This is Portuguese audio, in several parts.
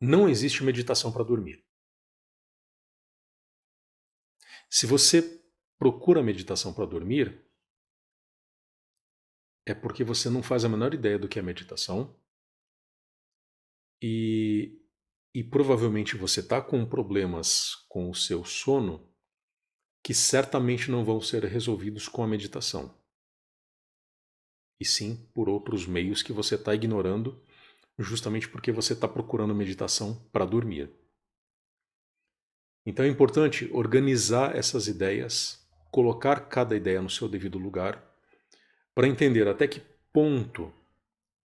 Não existe meditação para dormir. Se você procura meditação para dormir, é porque você não faz a menor ideia do que é meditação e, e provavelmente você está com problemas com o seu sono que certamente não vão ser resolvidos com a meditação, e sim por outros meios que você está ignorando, justamente porque você está procurando meditação para dormir. Então é importante organizar essas ideias, colocar cada ideia no seu devido lugar, para entender até que ponto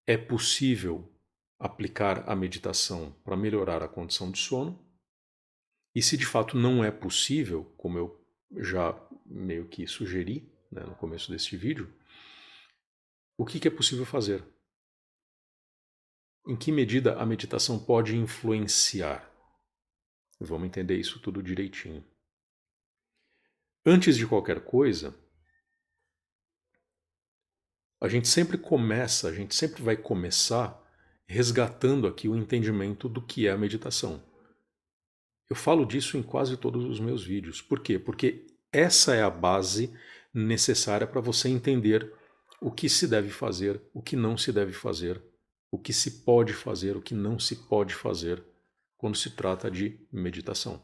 é possível aplicar a meditação para melhorar a condição de sono, e se de fato não é possível, como eu já meio que sugeri, né, no começo deste vídeo, o que é possível fazer? Em que medida a meditação pode influenciar? Vamos entender isso tudo direitinho. Antes de qualquer coisa, a gente sempre vai começar resgatando aqui o entendimento do que é a meditação. Eu falo disso em quase todos os meus vídeos. Por quê? Porque essa é a base necessária para você entender o que se deve fazer, o que não se deve fazer, o que se pode fazer, o que não se pode fazer quando se trata de meditação.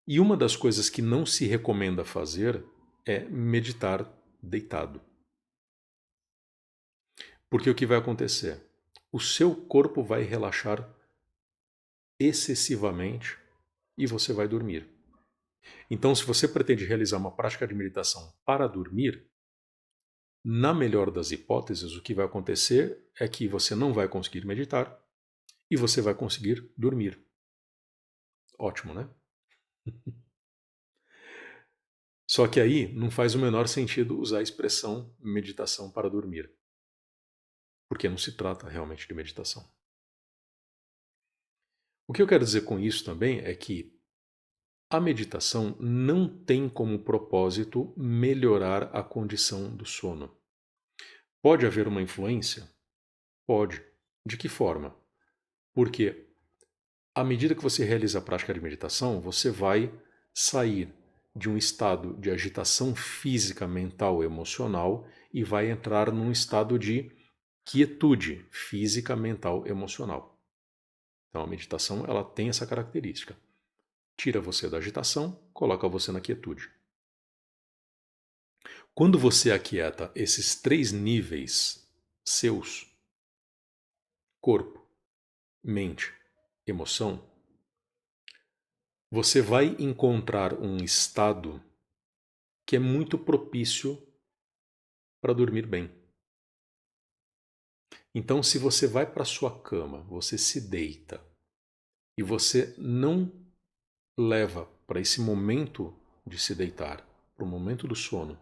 E uma das coisas que não se recomenda fazer é meditar deitado. Porque o que vai acontecer? O seu corpo vai relaxar excessivamente e você vai dormir. Então, se você pretende realizar uma prática de meditação para dormir, na melhor das hipóteses, o que vai acontecer é que você não vai conseguir meditar e você vai conseguir dormir. Ótimo, né? Só que aí não faz o menor sentido usar a expressão meditação para dormir, porque não se trata realmente de meditação. O que eu quero dizer com isso também é que a meditação não tem como propósito melhorar a condição do sono. Pode haver uma influência? Pode. De que forma? Porque à medida que você realiza a prática de meditação, você vai sair de um estado de agitação física, mental, emocional e vai entrar num estado de quietude física, mental, emocional. Então a meditação ela tem essa característica. Tira você da agitação, coloca você na quietude. Quando você aquieta esses 3 níveis seus, corpo, mente, emoção, você vai encontrar um estado que é muito propício para dormir bem. Então, se você vai para sua cama, você se deita e você não leva para esse momento de se deitar, para o momento do sono,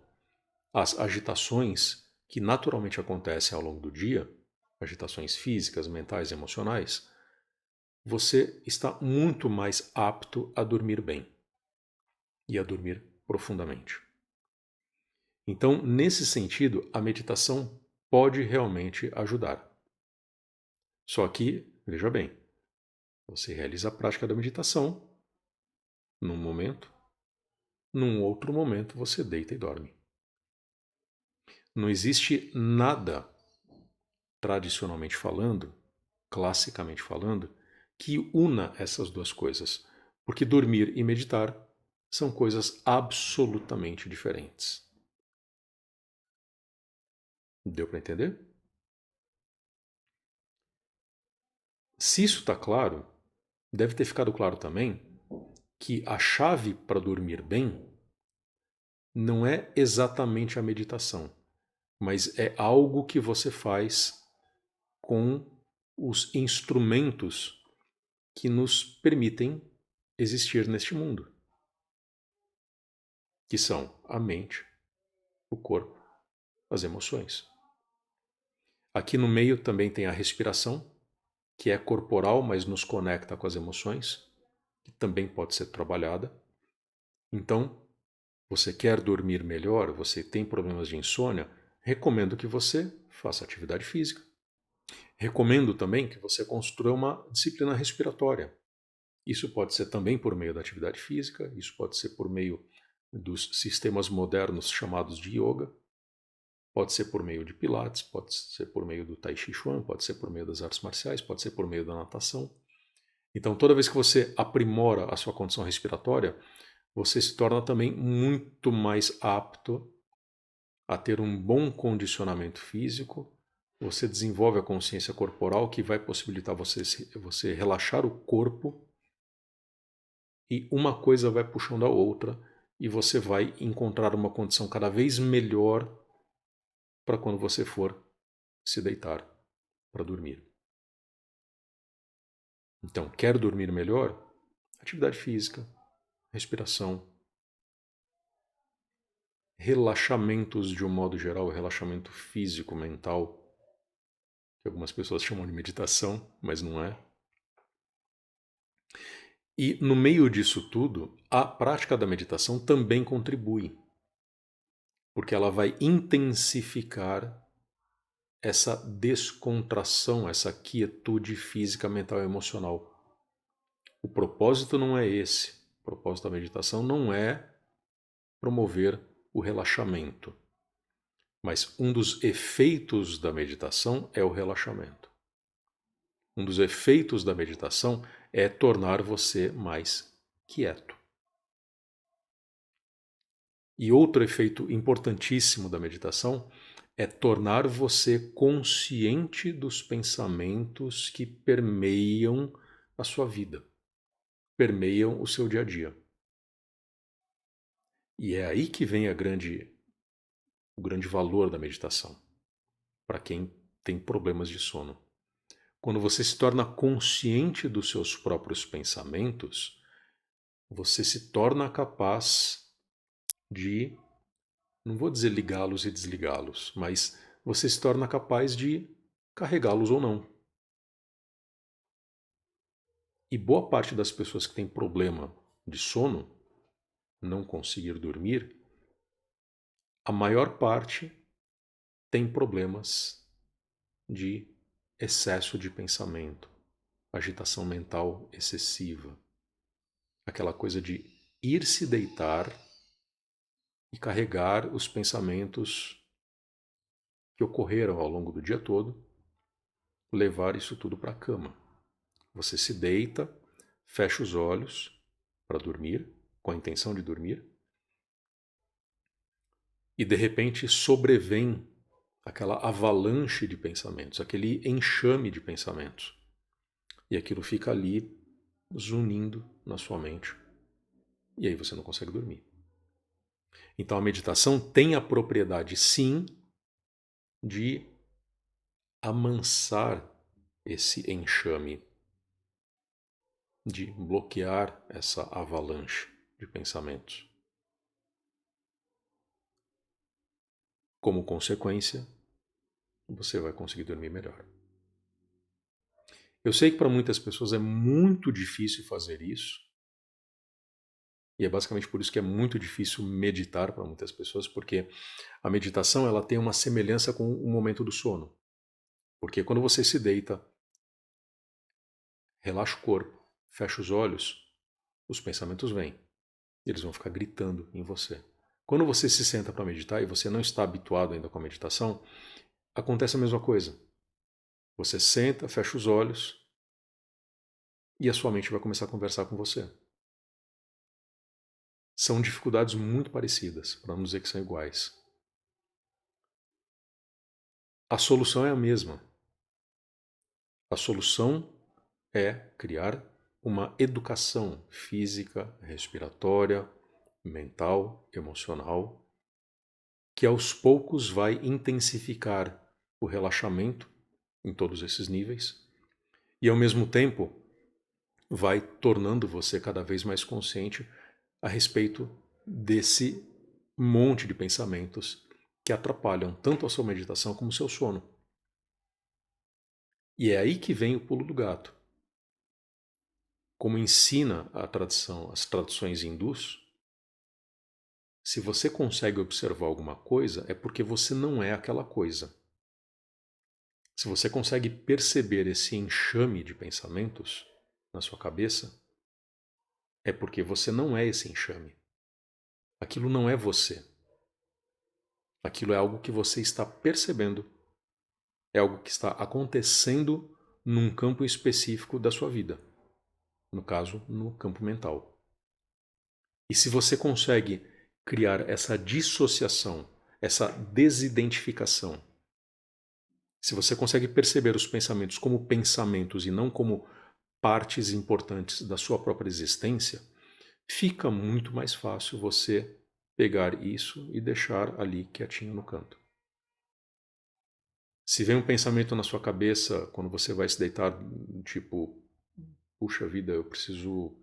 as agitações que naturalmente acontecem ao longo do dia, agitações físicas, mentais e emocionais, você está muito mais apto a dormir bem e a dormir profundamente. Então, nesse sentido, a meditação pode realmente ajudar. Só que, veja bem, você realiza a prática da meditação num momento, num outro momento você deita e dorme. Não existe nada, tradicionalmente falando, classicamente falando, que una essas duas coisas, porque dormir e meditar são coisas absolutamente diferentes. Deu para entender? Se isso está claro, deve ter ficado claro também que a chave para dormir bem não é exatamente a meditação, mas é algo que você faz com os instrumentos que nos permitem existir neste mundo, que são a mente, o corpo, as emoções. Aqui no meio também tem a respiração, que é corporal, mas nos conecta com as emoções, que também pode ser trabalhada. Então, você quer dormir melhor, você tem problemas de insônia, recomendo que você faça atividade física. Recomendo também que você construa uma disciplina respiratória. Isso pode ser também por meio da atividade física, isso pode ser por meio dos sistemas modernos chamados de yoga, pode ser por meio de pilates, pode ser por meio do tai chi chuan, pode ser por meio das artes marciais, pode ser por meio da natação. Então, toda vez que você aprimora a sua condição respiratória, você se torna também muito mais apto a ter um bom condicionamento físico. Você desenvolve a consciência corporal, que vai possibilitar você relaxar o corpo, e uma coisa vai puxando a outra, e você vai encontrar uma condição cada vez melhor para quando você for se deitar para dormir. Então, quer dormir melhor? Atividade física, respiração, relaxamentos de um modo geral, relaxamento físico, mental, que algumas pessoas chamam de meditação, mas não é. E no meio disso tudo, a prática da meditação também contribui, porque ela vai intensificar essa descontração, essa quietude física, mental e emocional. O propósito não é esse. O propósito da meditação não é promover o relaxamento, mas um dos efeitos da meditação é o relaxamento. Um dos efeitos da meditação é tornar você mais quieto. E outro efeito importantíssimo da meditação é tornar você consciente dos pensamentos que permeiam a sua vida, permeiam o seu dia a dia. E é aí que vem o grande valor da meditação, para quem tem problemas de sono. Quando você se torna consciente dos seus próprios pensamentos, você se torna capaz de, não vou dizer ligá-los e desligá-los, mas você se torna capaz de carregá-los ou não. E boa parte das pessoas que têm problema de sono, não conseguir dormir, a maior parte tem problemas de excesso de pensamento, agitação mental excessiva, aquela coisa de ir se deitar e carregar os pensamentos que ocorreram ao longo do dia todo, levar isso tudo para a cama. Você se deita, fecha os olhos para dormir, com a intenção de dormir, e de repente sobrevém aquela avalanche de pensamentos, aquele enxame de pensamentos. E aquilo fica ali zunindo na sua mente. E aí você não consegue dormir. Então a meditação tem a propriedade, sim, de amansar esse enxame, de bloquear essa avalanche de pensamentos. Como consequência, você vai conseguir dormir melhor. Eu sei que para muitas pessoas é muito difícil fazer isso, e é basicamente por isso que é muito difícil meditar para muitas pessoas, porque a meditação ela tem uma semelhança com o momento do sono. Porque quando você se deita, relaxa o corpo, fecha os olhos, os pensamentos vêm. Eles vão ficar gritando em você. Quando você se senta para meditar e você não está habituado ainda com a meditação, acontece a mesma coisa. Você senta, fecha os olhos e a sua mente vai começar a conversar com você. São dificuldades muito parecidas, para não dizer que são iguais. A solução é a mesma. A solução é criar uma educação física, respiratória, mental, emocional, que aos poucos vai intensificar o relaxamento em todos esses níveis e, ao mesmo tempo, vai tornando você cada vez mais consciente a respeito desse monte de pensamentos que atrapalham tanto a sua meditação como o seu sono. E é aí que vem o pulo do gato. Como ensina a tradição, as tradições hindus, se você consegue observar alguma coisa, é porque você não é aquela coisa. Se você consegue perceber esse enxame de pensamentos na sua cabeça, é porque você não é esse enxame. Aquilo não é você. Aquilo é algo que você está percebendo. É algo que está acontecendo num campo específico da sua vida. No caso, no campo mental. E se você consegue criar essa dissociação, essa desidentificação, se você consegue perceber os pensamentos como pensamentos e não como partes importantes da sua própria existência, fica muito mais fácil você pegar isso e deixar ali quietinho no canto. Se vem um pensamento na sua cabeça quando você vai se deitar, tipo, puxa vida, eu preciso.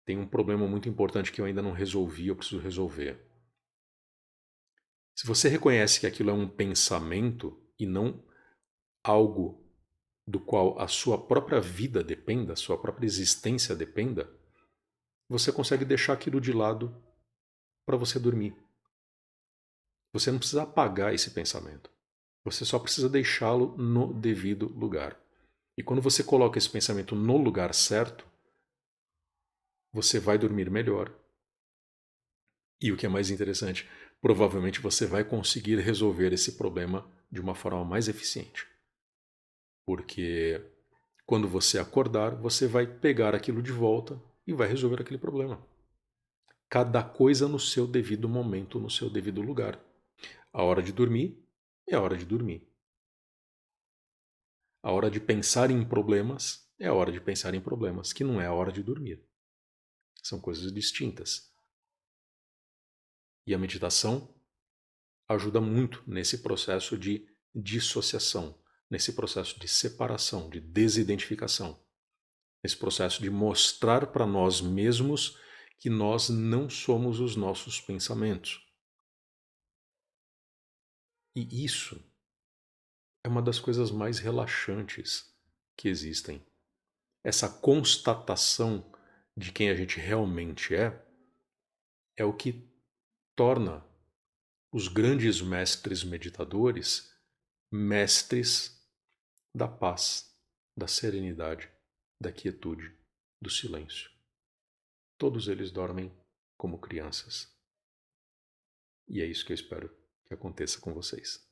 Tem um problema muito importante que eu ainda não resolvi, eu preciso resolver. Se você reconhece que aquilo é um pensamento e não algo do qual a sua própria vida dependa, a sua própria existência dependa, você consegue deixar aquilo de lado para você dormir. Você não precisa apagar esse pensamento. Você só precisa deixá-lo no devido lugar. E quando você coloca esse pensamento no lugar certo, você vai dormir melhor. E o que é mais interessante, provavelmente você vai conseguir resolver esse problema de uma forma mais eficiente. Porque quando você acordar, você vai pegar aquilo de volta e vai resolver aquele problema. Cada coisa no seu devido momento, no seu devido lugar. A hora de dormir é a hora de dormir. A hora de pensar em problemas é a hora de pensar em problemas, que não é a hora de dormir. São coisas distintas. E a meditação ajuda muito nesse processo de dissociação, nesse processo de separação, de desidentificação, nesse processo de mostrar para nós mesmos que nós não somos os nossos pensamentos. E isso é uma das coisas mais relaxantes que existem. Essa constatação de quem a gente realmente é o que torna os grandes mestres meditadores mestres da paz, da serenidade, da quietude, do silêncio. Todos eles dormem como crianças. E é isso que eu espero que aconteça com vocês.